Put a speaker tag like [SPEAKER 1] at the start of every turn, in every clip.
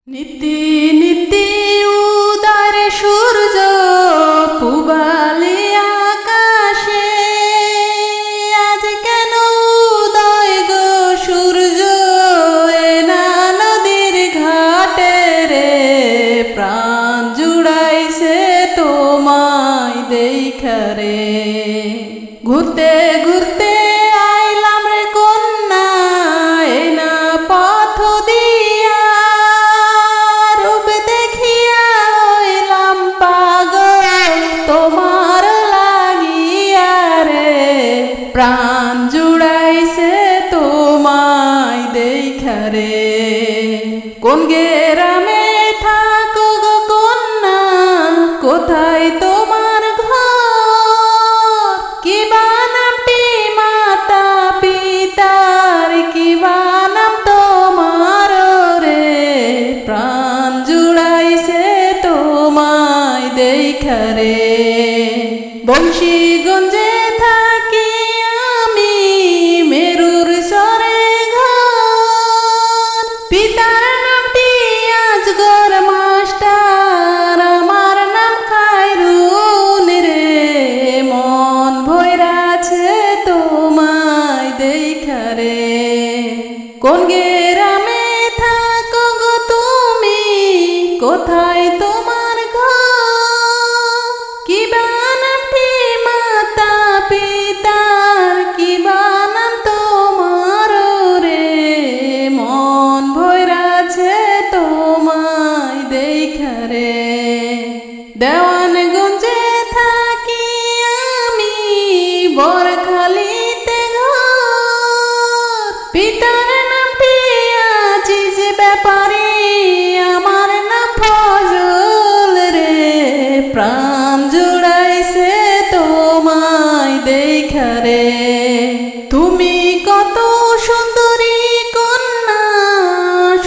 [SPEAKER 1] নীতি নীতি উদয় সূর্য পূবালি আকাশে, আজ কেন উদয় গো সূর্য এনা নদীর ঘাটে রে, প্রাণ জুড়াইছে তোমায় দেখা রে। ঘুরতে ঘুরতে আইলাম রে কন্যা এনা পথ দিয়া, রূপ দেখিয়া হইলাম পাগল তোমার লাগিয়া রে, প্রাণ জুড়াইছে তোমায় দেখা রে। কোন গ্রামে থাকো গো কন্যা, কোথায় তোমার ঘর, কি বা নামটি মাতা পিতার, কি বা নাম তোমার রে, প্রাণ জুড়াইছে তোমায় দেখা রে। বংশীগঞ্জে থাকি আমি মেরুর সরে ঘর, পিতার নামটি আজগর মাস্টার, আমার নাম খায়রুন রে, মন ভৈরাছে তোমায় দেখা রে। কোন গ্রামে থাকো গো তুমি, কোথায় তোমার ঘর, কি বা নামটি মাতা পিতার, কি বা নাম তোমার রে, মন ভৈরাছে তোমায় দেখা রে। দেওয়ানগঞ্জে থাকি আমি বরখালিতে ঘর, পিতার নামটি আজিজ ব্যাপারী, আমার নাম ফজল রে, প্রাণ জুড়াইছে তোমায় দেখা রে। তুমি কত সুন্দরী কন্যা,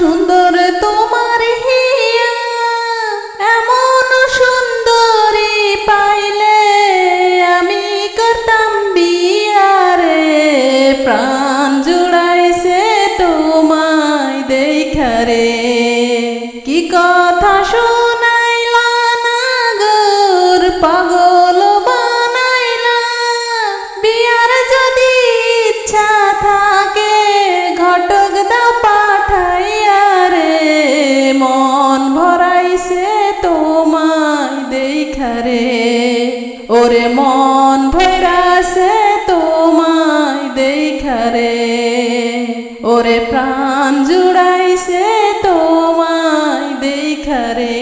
[SPEAKER 1] সুন্দর তোমার হিয়া, এমন সুন্দরী পাইলে আমি করতাম বিয়া রে, প্রাণ জুড়াইছে তোমায় দেখা রে। কি কথা শোনাইলা নাগর, পাগল বানাইলা, বিয়ার যদি ইচ্ছা থাকে ঘটক দাও পাঠাইয়া রে, মন ভরাইছে তোমায় দেখা রে। ওরে মন ভরাইছে তোমায় দেখা রে, ওরে প্রাণ জুড়াইছে তোমায় দেখা রে।